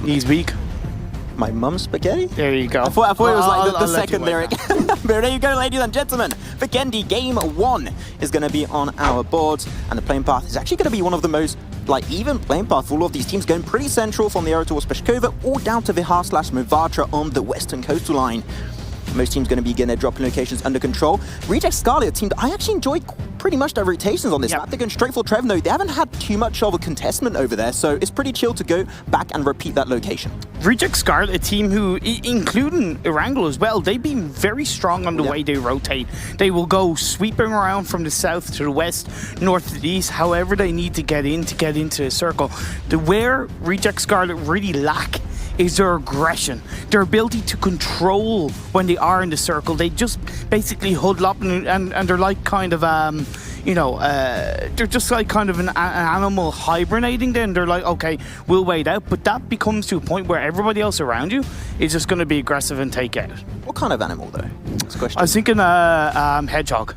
He's weak. My mum's spaghetti? There you go. I thought it was like the second lyric. But there you go, ladies and gentlemen. Vikendi Game 1 is going to be on our boards, and the playing path is actually going to be one of the most even playing path for all of these teams, going pretty central from the area towards Peshkova all down to Vihar/Movatra on the western coastal line. Most teams going to be getting their dropping locations under control. Reject Scarlet, a team that I actually enjoy pretty much their rotations on this map. They're going straight for Trevno. They haven't had too much of a contestment over there, so it's pretty chill to go back and repeat that location. Reject Scarlet, a team who, including Erangel as well, they've been very strong on the way they rotate. They will go sweeping around from the south to the west, north to the east, however they need to get into the circle. Where Reject Scarlet really lack is their aggression, their ability to control when they are in the circle. They just basically huddle up and they're like kind of, they're just like kind of an animal hibernating then. They're like, okay, we'll wait out. But that becomes to a point where everybody else around you is just going to be aggressive and take out. What kind of animal, though? That's a question. I was thinking hedgehog.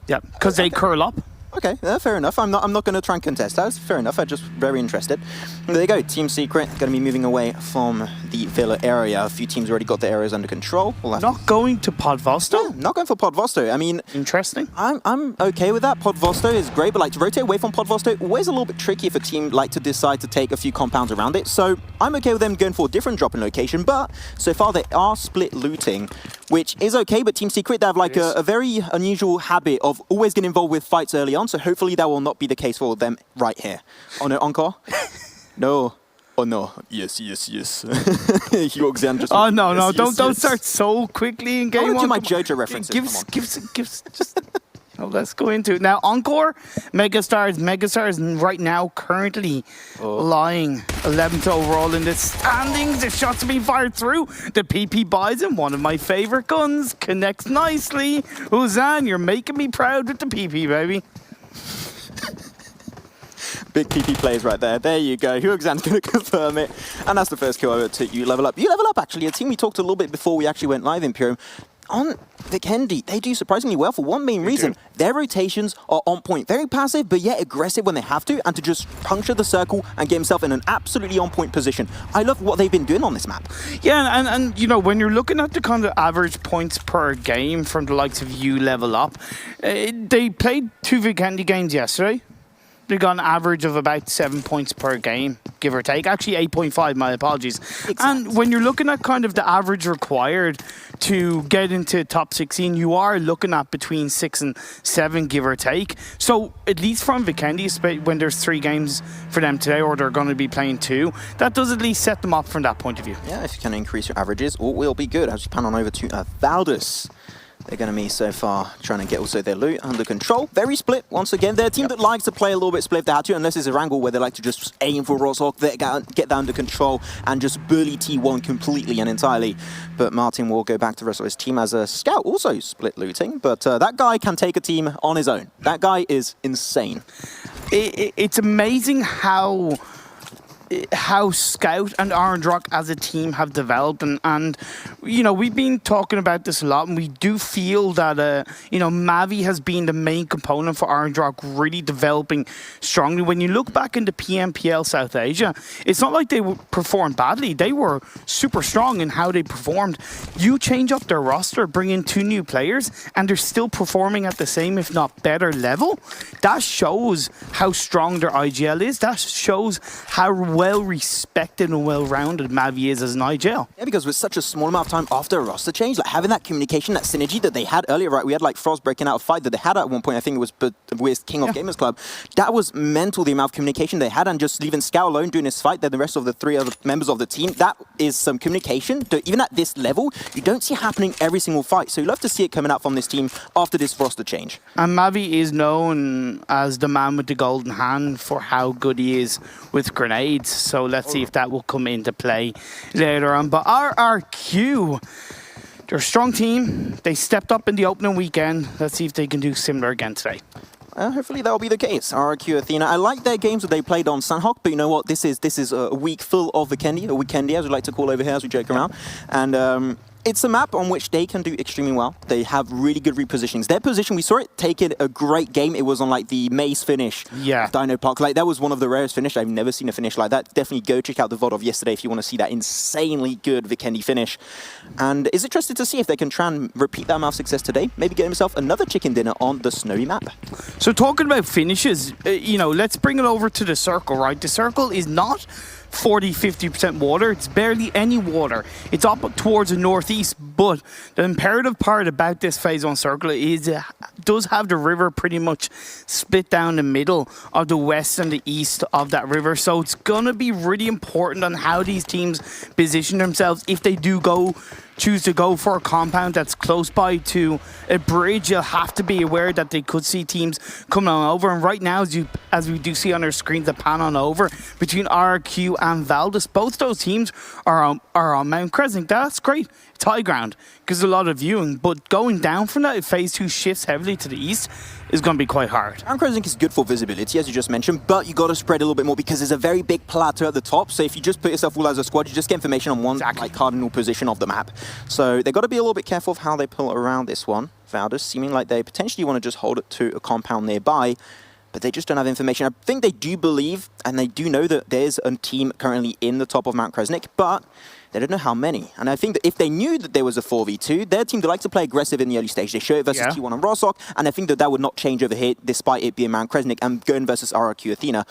Yeah, because they curl up. Okay, fair enough. I'm not going to try and contest that. Fair enough. I'm just very interested. There you go. Team Secret going to be moving away from the Villa area. A few teams already got the areas under control. Not going to Podvosto? Yeah, not going for Podvosto. I mean, interesting. I'm okay with that. Podvosto is great, but to rotate away from Podvosto, always a little bit tricky if a team to decide to take a few compounds around it. So I'm okay with them going for a different dropping location. But so far they are split looting, which is okay. But Team Secret, they have a very unusual habit of always getting involved with fights early on. So hopefully that will not be the case for them right here. Oh no, encore? No. Oh no. Yes. Oh no, don't start so quickly in game 1. I want to do my JoJo references. Just let's go into it. Now, Encore, Megastars right now currently lying 11th overall in the standings. The shots are being fired through. The PP Bison, one of my favorite guns, connects nicely. Uzan, you're making me proud with the PP, baby. Big PP plays right there. There you go. Huogzan's going to confirm it. And that's the first kill over to You Level Up. You Level Up, actually, a team we talked a little bit before we actually went live in Pure. On Vikendi, they do surprisingly well for one main reason. Their rotations are on point. Very passive, but yet aggressive when they have to, and to just puncture the circle and get himself in an absolutely on-point position. I love what they've been doing on this map. Yeah, and you know, when you're looking at the kind of average points per game from the likes of You Level Up, they played 2 Vikendi games yesterday. They got an average of about 7 points per game, give or take. Actually, 8.5, my apologies. Exactly. And when you're looking at kind of the average required to get into top 16, you are looking at between 6 and 7, give or take. So at least from Vikendi, when there's 3 games for them today, or they're going to be playing 2, that does at least set them up from that point of view. Yeah, if you can increase your averages, all will be good. As you pan on over to Valdus. They're going to be so far trying to get also their loot under control. Very split once again. They're a team that likes to play a little bit split if they had to, unless it's Erangel where they like to just aim for Roshawk, get that under control and just bully T1 completely and entirely. But Martin will go back to the rest of his team as a scout, also split looting. But that guy can take a team on his own. That guy is insane. It's amazing how Scout and Orange Rock as a team have developed, and you know, we've been talking about this a lot, and we do feel that you know, Mavi has been the main component for Orange Rock really developing strongly. When you look back into PMPL South Asia, it's not like they performed badly. They were super strong in how they performed. You change up their roster, bring in 2 new players, and they're still performing at the same, if not better level. That shows how strong their IGL is. That shows how well respected and well rounded Mavi is as an IGL. Yeah, because with such a small amount of time after a roster change, like having that communication, that synergy that they had earlier, right? We had like Frost breaking out a fight that they had at one point, I think it was with King of Gamers Club. That was mental, the amount of communication they had, and just leaving Scout alone doing his fight, then the rest of the 3 other members of the team, that is some communication that even at this level, you don't see happening every single fight. So you love to see it coming out from this team after this roster change. And Mavi is known as the man with the golden hand for how good he is with grenades. So let's see if that will come into play later on. But RRQ, they're a strong team. They stepped up in the opening weekend. Let's see if they can do similar again today. Hopefully that will be the case. RRQ Athena. I like their games that they played on Sanhok, but you know what? This is a week full of Vikendi, or Weekendi as we like to call over here as we joke around. And it's a map on which they can do extremely well. They have really good repositionings. Their position, we saw it taking a great game. It was on like the maze finish. Yeah. Dino Park. Like that was one of the rarest finishes. I've never seen a finish like that. Definitely go check out the VOD of yesterday if you want to see that insanely good Vikendi finish. And is interested to see if they can try and repeat that amount of success today. Maybe get himself another chicken dinner on the snowy map. So talking about finishes, you know, let's bring it over to the circle, right? The circle is not 40-50% water. It's barely any water. It's up towards the northeast, but the imperative part about this phase 1 circle is it does have the river pretty much split down the middle of the west and the east of that river. So it's going to be really important on how these teams position themselves. If they do choose to go for a compound that's close by to a bridge, you'll have to be aware that they could see teams coming on over. And right now, as we do see on our screens, the pan on over between RQ and Valdez, both those teams are on Mount Crescent. That's great. It's high ground because there's a lot of viewing, but going down from that, if phase 2 shifts heavily to the east, is going to be quite hard. Mount Crescent is good for visibility, as you just mentioned, but you got to spread a little bit more because there's a very big plateau at the top. So if you just put yourself all as a squad, you just get information on one like cardinal position of the map. So they got to be a little bit careful of how they pull around this one. Valdez seeming like they potentially want to just hold it to a compound nearby, but they just don't have information. I think they do believe and they do know that there's a team currently in the top of Mount Kresnik, but they don't know how many. And I think that if they knew that there was a 4v2, their team, they like to play aggressive in the early stage. They show it versus T1 and Rosock, and I think that that would not change over here, despite it being Mount Kresnik and going versus RRQ Athena.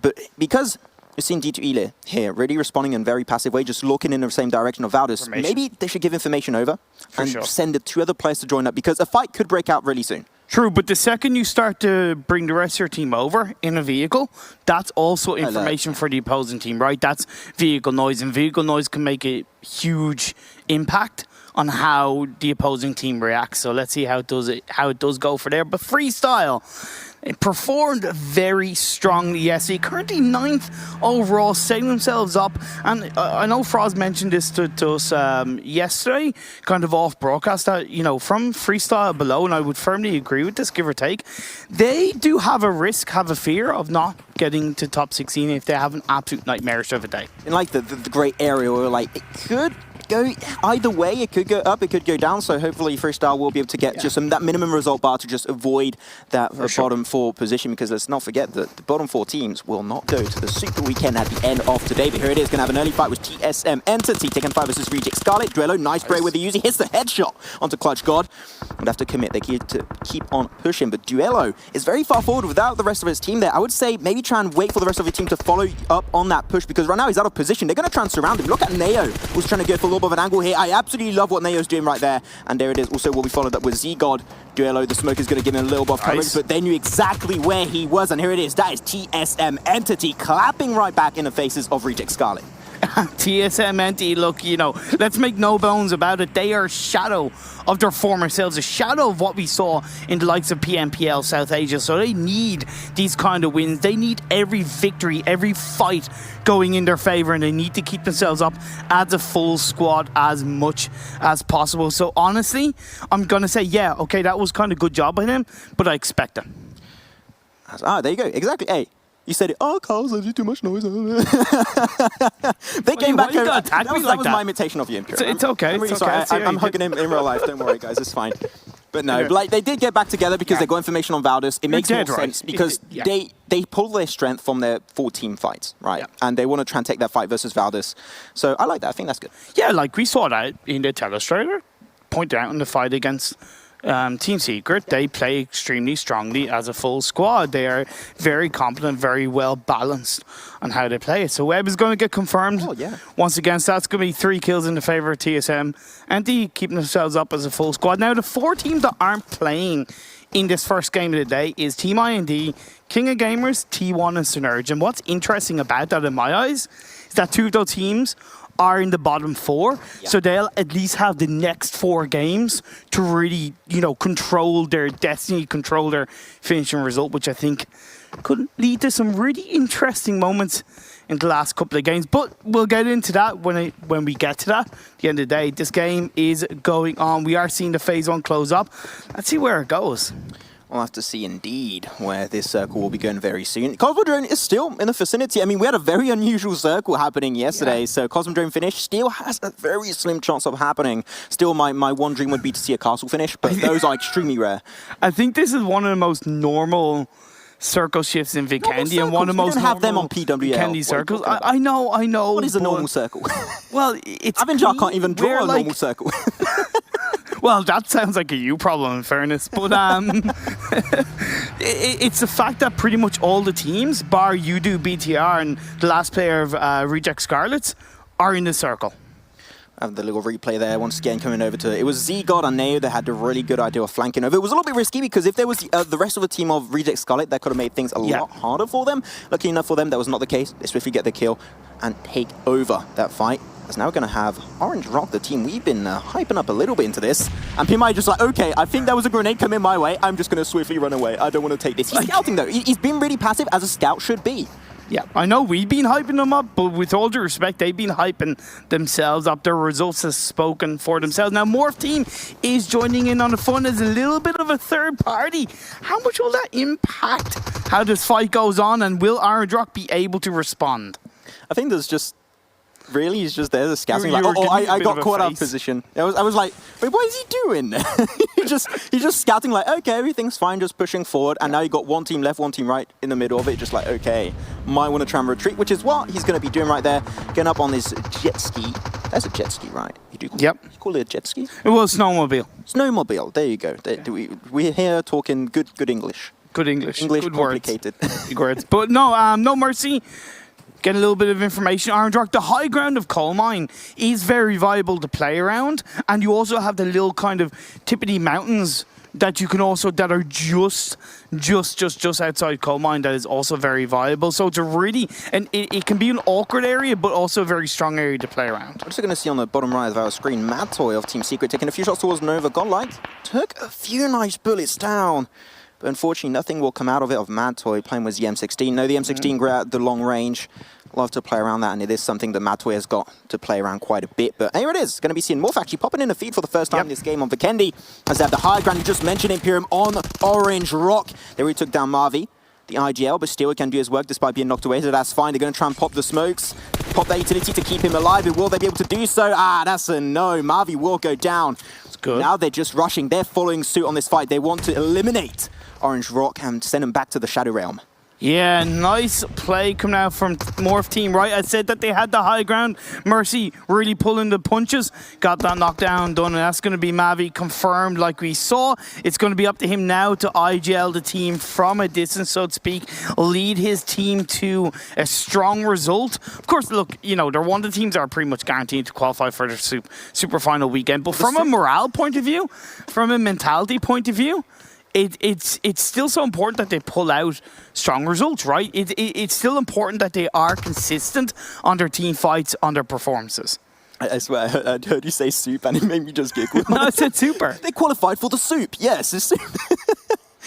But because we've seen D2 Ile here really responding in a very passive way, just looking in the same direction of Valdez, maybe they should give information over and send the 2 other players to join up, because a fight could break out really soon. True, but the second you start to bring the rest of your team over in a vehicle, that's also information for the opposing team, right? That's vehicle noise, and vehicle noise can make a huge impact on how the opposing team reacts. So let's see how it does go for there. But Freestyle, it performed very strongly yesterday. Currently 9th overall, setting themselves up. And I know Froz mentioned this to us yesterday, kind of off broadcast, that, you know, from Freestyle below, and I would firmly agree with this, give or take, they do have a risk, have a fear of not getting to top 16 if they have an absolute nightmarish of a day. In like the great area where like it could go either way. It could go up, it could go down. So hopefully Freestyle will be able to get just that minimum result bar to just avoid that bottom 4 position, because let's not forget that the bottom 4 teams will not go to the Super Weekend at the end of today. But here it is, going to have an early fight with TSM Entity, taking 5 versus Reject Scarlet. Duello, nice spray with the Uzi, hits the headshot onto Clutch God. Would have to commit, they need to keep on pushing. But Duello is very far forward without the rest of his team there. I would say maybe try and wait for the rest of the team to follow up on that push, because right now he's out of position. They're going to try and surround him. Look at Neo, who's trying to go for a little bit of an angle here. I absolutely love what Neo's doing right there. And there it is. Also will be followed up with Z-God. Duello, the smoke is going to give him a little bit of coverage, but they knew exactly where he was. And here it is. That is TSM Entity clapping right back in the faces of Reject Scarlet. TSM Entity, look, you know, let's make no bones about it. They are a shadow of their former selves, a shadow of what we saw in the likes of Pmwl South Asia. So they need these kind of wins. They need every victory, every fight going in their favor, and they need to keep themselves up as a full squad as much as possible. So honestly, I'm going to say, yeah, okay, that was kind of good job by them, but I expect them. There you go. Exactly. Hey. You said it. Oh, Carl's there's too much noise. They came back home. That was my imitation of you, Imperial. It's okay. I'm really sorry. I'm hugging him in real life. Don't worry, guys. It's fine. But no, like they did get back together because they got information on Valdez. It makes more sense because they pull their strength from their 4-team fights, right? Yeah. And they want to try and take that fight versus Valdez. So I like that. I think that's good. Yeah, like we saw that in the Telestrator. Pointed out in the fight against Team Secret, they play extremely strongly as a full squad. They are very competent, very well balanced on how they play it. So Webb is going to get confirmed. Once again, so that's going to be 3 kills in the favor of TSM. And they keeping themselves up as a full squad. Now, the 4 teams that aren't playing in this first game of the day is Team IND, King of Gamers, T1 and Synerge. And what's interesting about that in my eyes is that 2 of those teams are in the bottom 4, so they'll at least have the next 4 games to really, you know, control their destiny, control their finishing result, which I think could lead to some really interesting moments in the last couple of games. But we'll get into that when we get to that. At the end of the day, this game is going on. We are seeing the phase 1 close up. Let's see where it goes. We'll have to see indeed where this circle will be going very soon. Cosmodrome is still in the vicinity. I mean, we had a very unusual circle happening yesterday, so Cosmodrome finish still has a very slim chance of happening. Still, my one dream would be to see a castle finish, but those are extremely rare. I think this is one of the most normal circle shifts in Vikendi, and one of the most normal have them on PWL. Vikendi circles. I know. What is a normal circle? Well, it's Avenjar can't even draw a normal circle. Well, that sounds like a you problem, in fairness. But it's the fact that pretty much all the teams, bar Yodoo, BTR, and the last player of Reject Scarlets, are in the circle. I have the little replay there once again coming over to it. It was Z-God and Neo that had the really good idea of flanking over. It was a little bit risky because if there was the rest of the team of Reject Scarlet, that could have made things a lot harder for them. Lucky enough for them, that was not the case. They swiftly get the kill and take over that fight. As now we're going to have Orange Rock, the team we've been hyping up a little bit into this. And Pmwl just like, okay, I think that was a grenade coming my way. I'm just going to swiftly run away. I don't want to take this. He's scouting though. He's been really passive as a scout should be. Yeah, I know we've been hyping them up, but with all due respect, they've been hyping themselves up. Their results have spoken for themselves. Now, Morph Team is joining in on the fun as a little bit of a third party. How much will that impact how this fight goes on, and will Orange Rock be able to respond? I think there's just... Really? He's just there, the scouting. Like, I got caught out of position. I was like, wait, what is he doing? he's just scouting like, okay, everything's fine, just pushing forward. And now you got one team left, one team right in the middle of it. Just like, okay, might want to try and retreat, which is what he's going to be doing right there. Getting up on this jet ski. That's a jet ski, right? You do call you call it a jet ski? It was snowmobile. Snowmobile. There you go. We're here talking good English. Good English. English good complicated. Words. Good words. But no, no mercy. Get a little bit of information. Orange Rock, the high ground of Coal Mine is very viable to play around, and you also have the little kind of tippity mountains that you can also, that are just outside Coal Mine, that is also very viable. So it's a really, and it can be an awkward area, but also a very strong area to play around. I'm just going to see on the bottom right of our screen, Mad Toy of Team Secret taking a few shots towards Nova. Godlike took a few nice bullets down. But unfortunately, nothing will come out of it of Mad Toy playing with the M16. No, the M16 great at the long range. Love to play around that, and it is something that Mad Toy has got to play around quite a bit. But here it is. Going to be seeing Morph actually popping in the feed for the first time in this game on Vikendi. As they have the high ground, you just mentioned Imperium on Orange Rock. They really took down Marvi, the IGL, but still he can do his work despite being knocked away, so that's fine. They're going to try and pop the smokes, pop that utility to keep him alive, but will they be able to do so? Ah, that's a no. Marvi will go down. That's good. Now they're just rushing. They're following suit on this fight. They want to eliminate Orange Rock and send him back to the Shadow Realm. Yeah, nice play coming out from Morph Team, right? I said that they had the high ground. Mercy really pulling the punches. Got that knockdown done, and that's going to be Mavi confirmed like we saw. It's going to be up to him now to IGL the team from a distance, so to speak, lead his team to a strong result. Of course, look, you know, they're one of the teams that are pretty much guaranteed to qualify for the super final weekend. But from a morale point of view, from a mentality point of view, it's still so important that they pull out strong results, right? It's still important that they are consistent on their team fights, on their performances. I swear, I heard you say soup and it made me just giggle. No, I said super. They qualified for the soup. Yes, it's soup.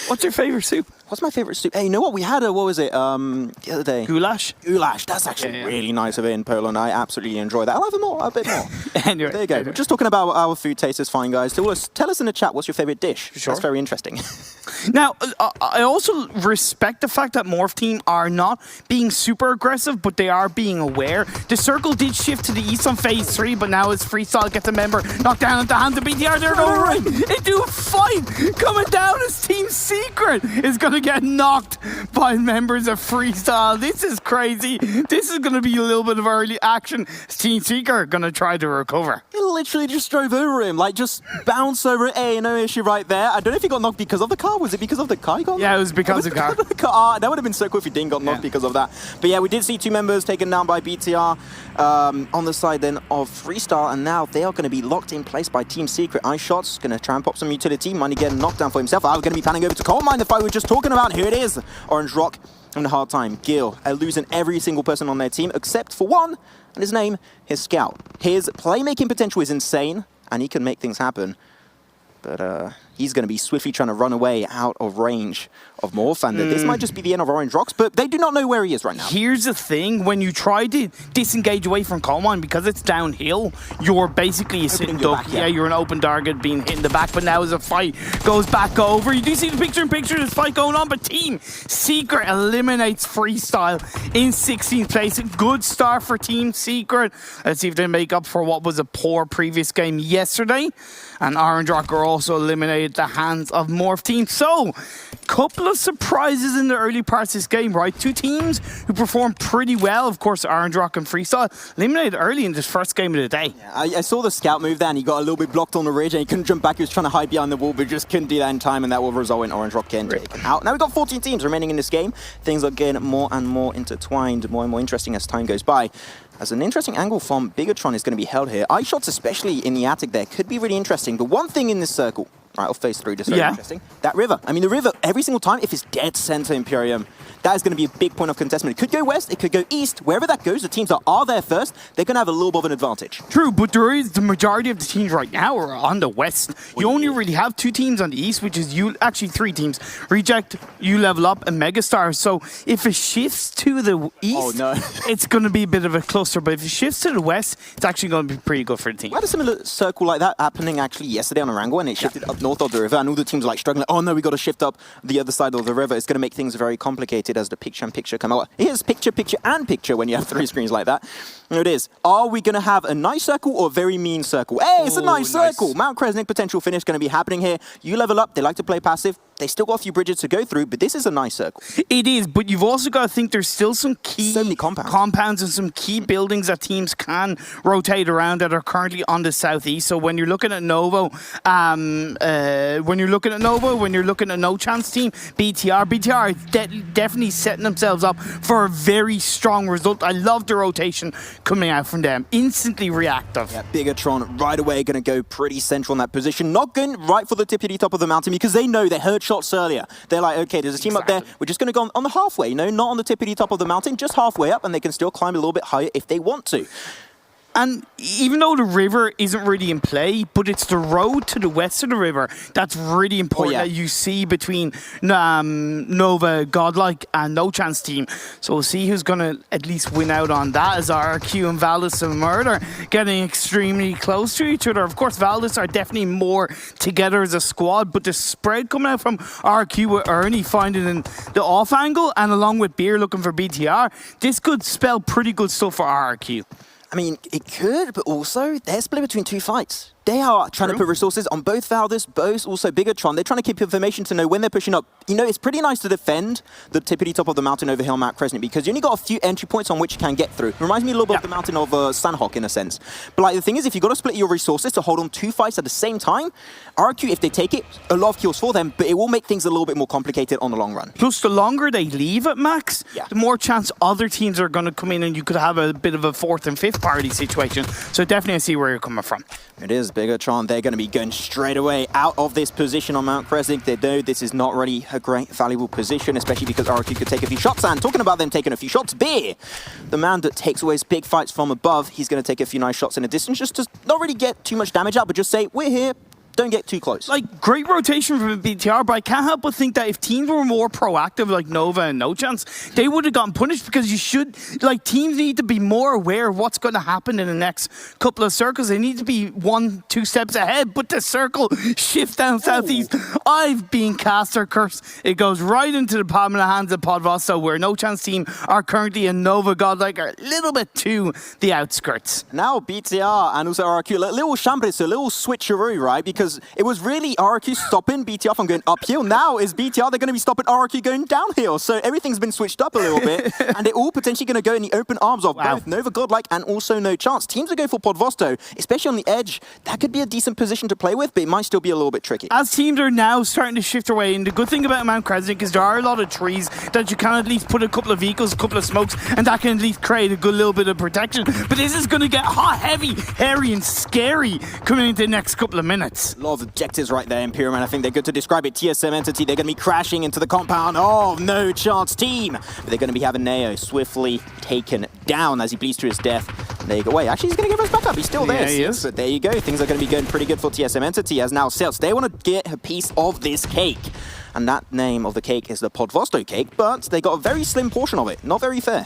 What's your favorite soup? What's my favorite soup? Hey, you know what? We had a, what was it, the other day? Goulash? Goulash. That's actually really nice of it in Poland. I absolutely enjoy that. I'll have a bit more. Anyway, there you go. We're just talking about our food taste is fine, guys. Tell us in the chat what's your favorite dish. Sure. That's very interesting. Now, I also respect the fact that Morph Team are not being super aggressive, but they are being aware. The circle did shift to the east on phase 3, but now it's Freestyle gets a member knocked down at the hands of BTR. They're going into a fight coming down as Team Secret is going to get knocked by members of Freestyle. This is crazy. This is going to be a little bit of early action. Team Secret going to try to recover. He literally just drove over him, like just bounced over it. Hey, no issue right there. I don't know if he got knocked because of the car. Was it because of the car he got? Yeah, it was because of the car. That would have been so cool if he didn't got knocked because of that. But yeah, we did see 2 members taken down by BTR on the side then of Freestyle, and now they are going to be locked in place by Team Secret. Ice Shots going to try and pop some utility. Money getting knocked down for himself. I'm going to be panning over to Coal Mine, the fight we were just talking about. Here it is. Orange Rock having a hard time. Gil losing every single person on their team except for one, and his name is Scout. His playmaking potential is insane, and he can make things happen. But He's going to be swiftly trying to run away out of range of Morph, and this might just be the end of Orange Rocks, but they do not know where he is right now. Here's the thing, when you try to disengage away from Coal Mine, because it's downhill, you're basically a sitting duck. Yeah, you're an open target being hit in the back, but now as a fight goes back over, you do see the picture-in-picture, this fight going on, but Team Secret eliminates Freestyle in 16th place. A good start for Team Secret. Let's see if they make up for what was a poor previous game yesterday. And Orange Rock are also eliminated at the hands of Morph Team. So, couple of surprises in the early parts of this game, right? Two teams who performed pretty well. Of course, Orange Rock and Freestyle eliminated early in this first game of the day. Yeah, I saw the scout move there, and he got a little bit blocked on the ridge, and he couldn't jump back. He was trying to hide behind the wall, but just couldn't do that in time, and that will result in Orange Rock getting taken out. Now we've got 14 teams remaining in this game. Things are getting more and more intertwined, more and more interesting as time goes by. As an interesting angle from Bigatron is going to be held here. Eye shots, especially in the attic there, could be really interesting. But one thing in this circle, right, off phase 3, just very interesting, that river. I mean, the river, every single time, if it's dead center Imperium, that is going to be a big point of contestment. It could go west, it could go east. Wherever that goes, the teams that are there first, they're going to have a little bit of an advantage. True, but there is the majority of the teams right now are on the west. You only really have two teams on the east, which is actually three teams. Reject, You Level Up, and Megastar. So if it shifts to the east, it's going to be a bit of a cluster. But if it shifts to the west, it's actually going to be pretty good for the team. We had a similar circle like that happening actually yesterday on Erangel, and it shifted up north of the river, and all the teams are like struggling. Oh no, we got to shift up the other side of the river. It's going to make things very complicated as the picture-in-picture come out. Here's picture, picture, and picture when you have three screens like that. There it is. Are we going to have a nice circle or a very mean circle? Hey, it's a nice circle. Mount Kresnik potential finish going to be happening here. You Level Up. They like to play passive. They still got a few bridges to go through, but this is a nice circle. It is, but you've also got to think there's still some key compounds and some key buildings that teams can rotate around that are currently on the southeast. So when you're looking at Novo, when you're looking at No Chance team, BTR is definitely setting themselves up for a very strong result. I love the rotation coming out from them. Instantly reactive. Yeah, Bigatron right away going to go pretty central in that position. Not going right for the tippity top of the mountain because they know they heard shots earlier. They're like, okay, there's a team up there. We're just going to go on the halfway, you know, not on the tippity top of the mountain, just halfway up, and they can still climb a little bit higher if they want to. And even though the river isn't really in play, but it's the road to the west of the river that's really important that you see between Nova, Godlike, and No Chance team. So we'll see who's going to at least win out on that, as RQ and Valdis and Murder getting extremely close to each other. Of course, Valdis are definitely more together as a squad, but the spread coming out from RQ with Ernie finding in the off angle, and along with Beer looking for BTR, this could spell pretty good stuff for RQ. I mean, it could, but also they're split between two fights. They are trying to put resources on both Valdis, both also Bigatron. They're trying to keep information to know when they're pushing up. You know, it's pretty nice to defend the tippity top of the mountain over Hill Mount Kresnik because you only got a few entry points on which you can get through. It reminds me a little bit of the mountain of Sandhawk in a sense. But like the thing is, if you've got to split your resources to hold on two fights at the same time, RQ, if they take it, a lot of kills for them, but it will make things a little bit more complicated on the long run. Plus, the longer they leave it, Max, the more chance other teams are going to come in and you could have a bit of a fourth and fifth party situation. So definitely I see where you're coming from. It is Bigatron. They're going to be going straight away out of this position on Mount Kresnik. They know this is not really a great, valuable position, especially because RQ could take a few shots. And talking about them taking a few shots, Beer, the man that takes away his big fights from above, he's going to take a few nice shots in a distance just to not really get too much damage out, but just say, we're here. Don't get too close. Like, great rotation from BTR, but I can't help but think that if teams were more proactive, like Nova and No Chance, they would have gotten punished because you should, like, teams need to be more aware of what's going to happen in the next couple of circles. They need to be 1-2 steps ahead, but the circle shift down southeast. I've been caster curse. It goes right into the palm of the hands of Podvosto, where No Chance team are currently in Nova Godlike are a little bit to the outskirts. Now BTR and also RQ, a little chambres, a little switcheroo, right? Because it was really RQ stopping BTR from going uphill. Now is BTR, they're going to be stopping RQ going downhill. So everything's been switched up a little bit. And they're all potentially going to go in the open arms of both Nova Godlike and also No Chance. Teams are going for Podvosto, especially on the edge. That could be a decent position to play with, but it might still be a little bit tricky. As teams are now starting to shift away, and the good thing about Mount Kresnik is there are a lot of trees that you can at least put a couple of vehicles, a couple of smokes, and that can at least create a good little bit of protection. But this is going to get hot, heavy, hairy, and scary coming into the next couple of minutes. A lot of objectives right there, Imperium, and I think they're good to describe it. TSM Entity, they're going to be crashing into the compound. Oh, No Chance team. But they're going to be having Neo swiftly taken down as he bleeds to his death. There you go. Wait, actually, he's going to give us back up. He's still there. Yeah, he is. But there you go. Things are going to be going pretty good for TSM Entity as now Celts, they want to get a piece of this cake. And that name of the cake is the Podvosto cake, but they got a very slim portion of it. Not very fair.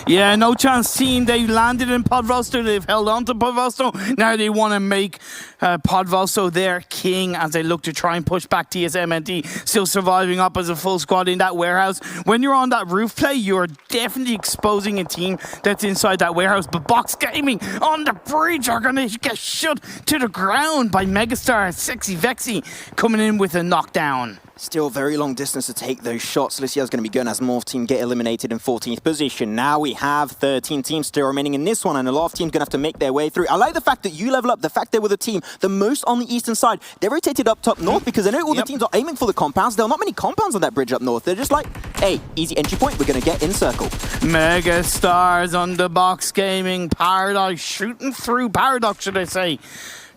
Yeah, no chance team. They landed in Podvosto. They've held on to Podvosto. Now they want to make Podvosto their king as they look to try and push back TSMNT. Still surviving up as a full squad in that warehouse. When you're on that roof play, you're definitely exposing a team that's inside that warehouse. But Box Gaming on the bridge are going to get shut to the ground by Megastar Sexy Vexy coming in with a knockdown. Still very long distance to take those shots. Lucia's going to be going as Morph team get eliminated in 14th position. Now we have 13 teams still remaining in this one, and a lot of teams going to have to make their way through. I like the fact that you level up, the fact they were the team the most on the eastern side. They rotated up top north because they know all the teams are aiming for the compounds. There are not many compounds on that bridge up north. They're just like, hey, easy entry point, we're going to get in circle. Megastars on the Box Gaming. Paradise shooting through. Paradox, should I say.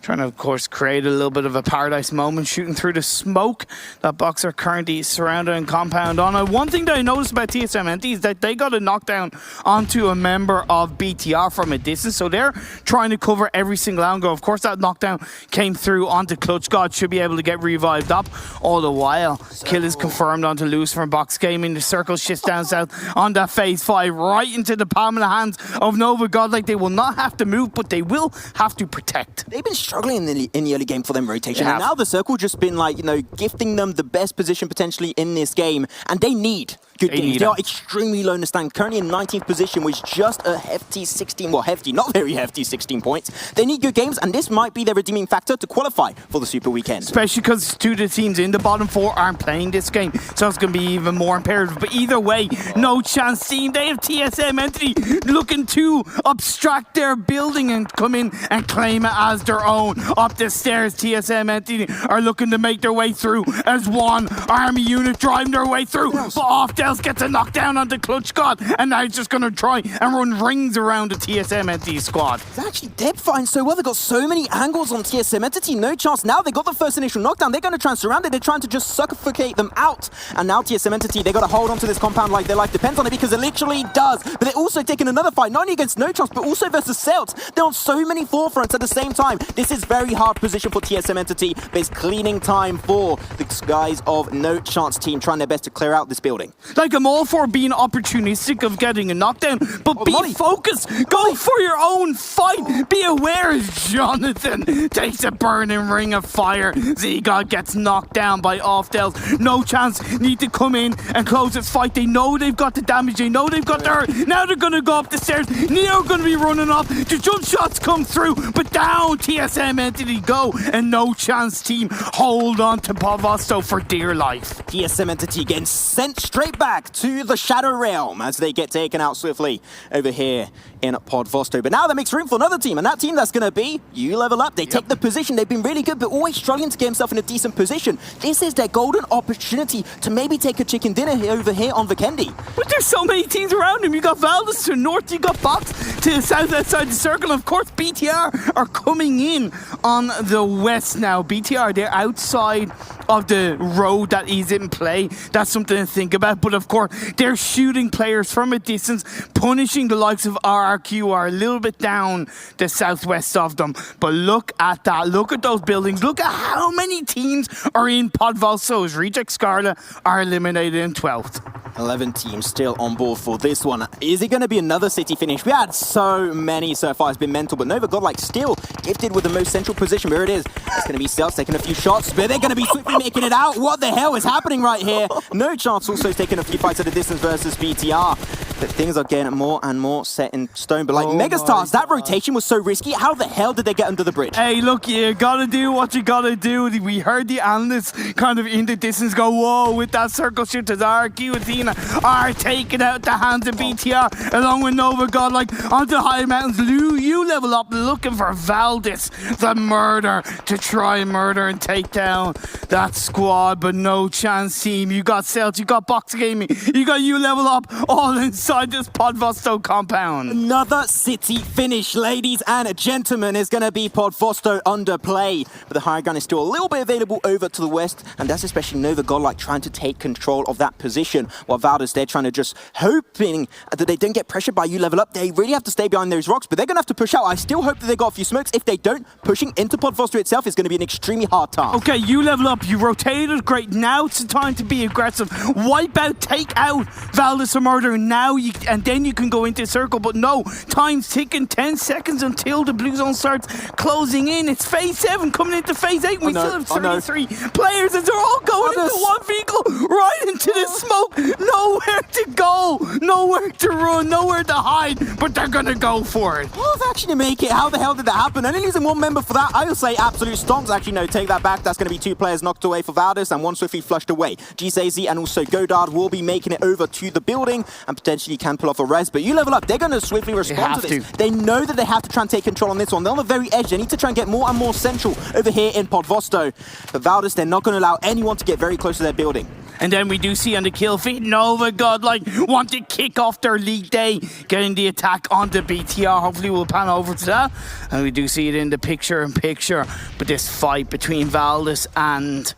Trying to, of course, create a little bit of a paradise moment, shooting through the smoke that Box are currently surrounded and compound on. One thing that I noticed about TSMNT is that they got a knockdown onto a member of BTR from a distance, so they're trying to cover every single angle. Of course, that knockdown came through onto Clutch God, should be able to get revived up all the while. Kill is confirmed onto Lewis from Box Gaming. The circle shifts down south on that phase 5, right into the palm of the hands of Nova God. Like, they will not have to move, but they will have to protect. They've been struggling in the early game for them rotation, and now the circle just been like, you know, gifting them the best position potentially in this game, and they need good games. They are extremely low in the stand, currently in 19th position, which is just a hefty 16, well, hefty, not very hefty 16 points. They need good games, and this might be their redeeming factor to qualify for the Super Weekend. Especially because two of the teams in the bottom 4 aren't playing this game, so it's going to be even more imperative. But either way, no chance team. They have TSM Entity looking to abstract their building and come in and claim it as their own. Up the stairs, TSM Entity are looking to make their way through as one army unit driving their way through. But Offdales gets a knockdown on the Clutch God, and now he's just going to try and run rings around the TSM Entity squad. It's actually depth fighting so well. They've got so many angles on TSM Entity. No chance. Now they got the first initial knockdown. They're going to try and surround it. They're trying to just suffocate them out. And now TSM Entity, they got to hold on to this compound like their life depends on it, because it literally does. But they're also taking another fight, not only against No Chance, but also versus Celts. They're on so many forefronts at the same time. This is very hard position for TSM Entity, but it's cleaning time for the guys of No Chance team trying their best to clear out this building. Like, I'm all for being opportunistic of getting a knockdown, but be focused. Go for your own fight. Be aware as Jonathan takes a burning ring of fire. Z-God gets knocked down by Offdales. No Chance need to come in and close this fight. They know they've got the damage. They know they've got the hurt. Now they're going to go up the stairs. Neo going to be running off. The jump shots come through, but down TSM Entity go, and No Chance team hold on to Podvosto for dear life. TSM Entity getting sent straight back to the Shadow Realm as they get taken out swiftly over here in Podvosto. But now that makes room for another team, and that team that's going to be You Level Up. They take the position. They've been really good, but always struggling to get himself in a decent position. This is their golden opportunity to maybe take a chicken dinner over here on Vikendi. But there's so many teams around him. You got Valdez to the north, you got Box to the south outside the circle. Of course, BTR are coming in on the west now. BTR, they're outside of the road that is in play. That's something to think about. But of course, they're shooting players from a distance, punishing the likes of RRQ, who are a little bit down the southwest of them. But look at that. Look at those buildings. Look at how many teams are in Podvosto as Reject Scarlet are eliminated in 12th. 11 teams still on board for this one. Is it going to be another city finish? We had so many so far. It's been mental, but Nova God like still gifted with the most central position. Here it is. It's going to be Celts taking a few shots, but they're going to be swiftly making it out. What the hell is happening right here? No Chance also taking a few fights at a distance versus BTR. But things are getting more and more set in stone. But like Megastars, that rotation was so risky. How the hell did they get under the bridge? Hey, look, you gotta do what you gotta do. We heard the analysts kind of in the distance go, whoa, with that circle shift as RQ and Tina are taking out the hands of BTR along with Nova God, like onto the high mountains. You level up looking for Valdez, the murder, to try and murder and take down that squad. But No Chance team. You got Celts, you got Box Gaming, you got You Level Up all in inside this Podvosto compound. Another city finish, ladies and gentlemen, is going to be Podvosto under play. But the higher ground is still a little bit available over to the west, and that's especially Nova Godlike trying to take control of that position, while Valdez, they're trying to just hoping that they don't get pressured by you level up. They really have to stay behind those rocks, but they're going to have to push out. I still hope that they got a few smokes. If they don't, pushing into Podvosto itself is going to be an extremely hard task. Okay, you level up, you rotated, great. Now it's the time to be aggressive. Wipe out, take out Valdez or Murder now, and then you can go into a circle. But no, time's ticking, 10 seconds until the blue zone starts closing in. It's phase 7 coming into phase 8. We still have 33 players, and they're all going into one vehicle, right into the smoke. Nowhere to go, nowhere to run, nowhere to hide, but they're gonna go for it. Well, actually make it. How the hell did that happen? Only losing one member for that. I will say absolute stomps. Actually, no, take that back. That's going to be 2 players knocked away for Valdez and 1 swiftly flushed away. GZZ and also Godard will be making it over to the building and potentially can pull off a res, but you level up. They're going to swiftly respond to this. They know that they have to try and take control on this one. They're on the very edge. They need to try and get more and more central over here in Podvosto. But Valdez, they're not going to allow anyone to get very close to their building. And then we do see on the kill feed, Nova Godlike want to kick off their league day, getting the attack onto BTR. Hopefully we'll pan over to that. And we do see it in the picture-in-picture. But this fight between Valdez and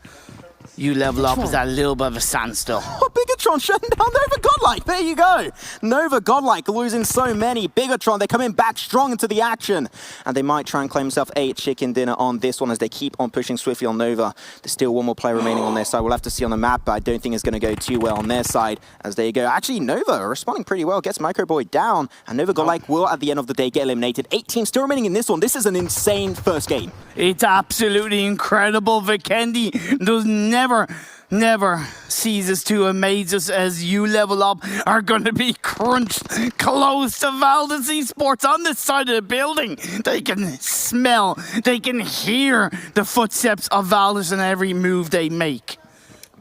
you level up is a little bit of a standstill. Oh, Bigatron shutting down Nova Godlike. There you go. Nova Godlike losing so many. Bigatron, they're coming back strong into the action. And they might try and claim themselves a chicken dinner on this one as they keep on pushing swiftly on Nova. There's still one more player remaining on their side. We'll have to see on the map, but I don't think it's going to go too well on their side. As there you go. Actually, Nova responding pretty well. Gets Microboy down. And Nova Godlike will, at the end of the day, get eliminated. 8 teams still remaining in this one. This is an insane first game. It's absolutely incredible. Vikendi does never ceases to amaze us as you level up are going to be crunched close to Valdez Esports on this side of the building. They can smell, they can hear the footsteps of Valdez in every move they make.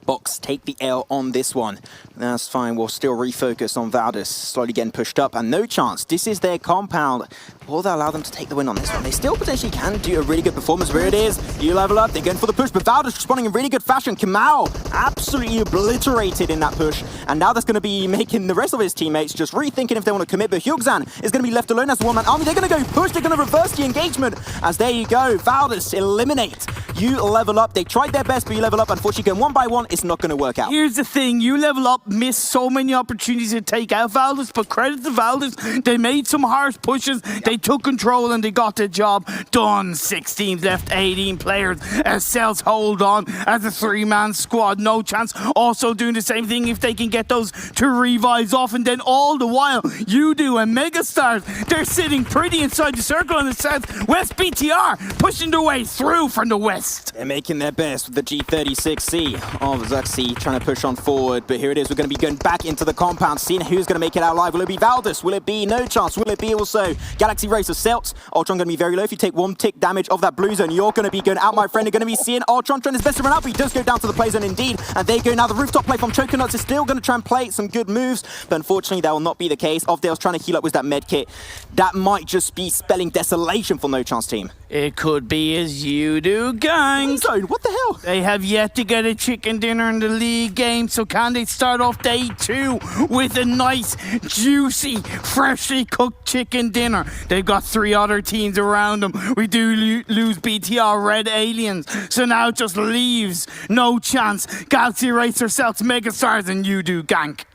Box take the L on this one. That's fine. We'll still refocus on Valdez. Slowly getting pushed up and no chance. This is their compound. Will that allow them to take the win on this one? They still potentially can do a really good performance. Where it is, you level up. They're going for the push, but Valdez responding in really good fashion. Pmwl absolutely obliterated in that push. And now that's going to be making the rest of his teammates just rethinking if they want to commit. But Hyugzan is going to be left alone as a one-man army. They're going to go push. They're going to reverse the engagement. As there you go. Valdez eliminate. You level up. They tried their best, but you level up. Unfortunately, going one by one, it's not going to work out. Here's the thing. You level up, missed so many opportunities to take out Valdez, but credit to Valdez. They made some harsh pushes. They took control and they got the job done. 6 teams left, 18 players. Cells hold on as a 3-man squad. No chance. Also doing the same thing if they can get those 2 revives off. And then all the while, Yodoo and Megastars, they're sitting pretty inside the circle on the south. West BTR pushing their way through from the west. They're making their best with the G36C of Zuxi trying to push on forward. But here it is. We're going to be going back into the compound, seeing who's going to make it out alive. Will it be Valdez? Will it be No Chance? Will it be also Galaxy Racer Celts? Ultron going to be very low. If you take 1 tick damage of that blue zone, you're going to be going out, my friend. You're going to be seeing Ultron trying his best to run out, but he does go down to the play zone indeed. And there you go. Now the rooftop play from Choconuts is still going to try and play some good moves, but unfortunately that will not be the case. Ovdale's trying to heal up with that med kit. That might just be spelling desolation for No Chance team. It could be as Yodoo Gank. What the hell? They have yet to get a chicken dinner in the league game, so can they start off day 2 with a nice, juicy, freshly cooked chicken dinner? They've got 3 other teams around them. We do lose BTR Red Aliens, so now it just leaves No Chance, Galaxy Racer Celts, Megastars, and Yodoo Gank.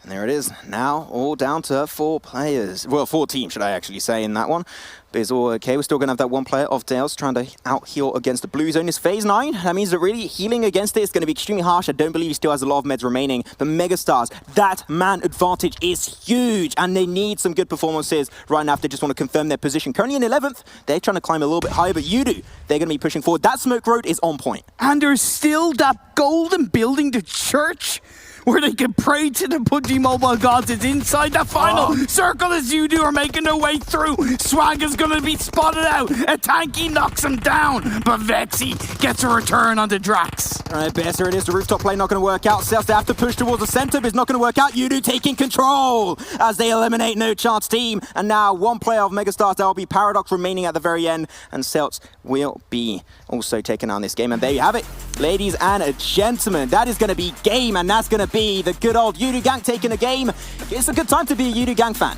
And there it is. Now all down to 4 players. Well, 4 teams, should I actually say, in that one. But it's all okay. We're still going to have that 1 player of Dales trying to out-heal against the blue zone. It's phase 9. That means that really healing against it is going to be extremely harsh. I don't believe he still has a lot of meds remaining. But Megastars, that man advantage is huge. And they need some good performances right now if they just want to confirm their position. Currently in 11th, they're trying to climb a little bit higher. But Yodoo, they're going to be pushing forward. That smoke road is on point. And there's still that golden building, the church, where they can pray to the PUBG Mobile gods. Is inside that final circle as Yodoo are making their way through. Swag is going to be spotted out. A tanky knocks him down, but Vexy gets a return on the Drax. All right, best here it is. The rooftop play not going to work out. Celts, they have to push towards the center, but it's not going to work out. Yodoo taking control as they eliminate No Chance team. And now 1 player of Megastars, that will be Paradox remaining at the very end. And Celts will be also taking on this game. And there you have it, ladies and gentlemen. That is going to be game, and that's going to be be the good old Yodoo Gank taking the game. It's a good time to be a Yodoo Gank fan.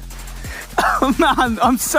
Man, I'm so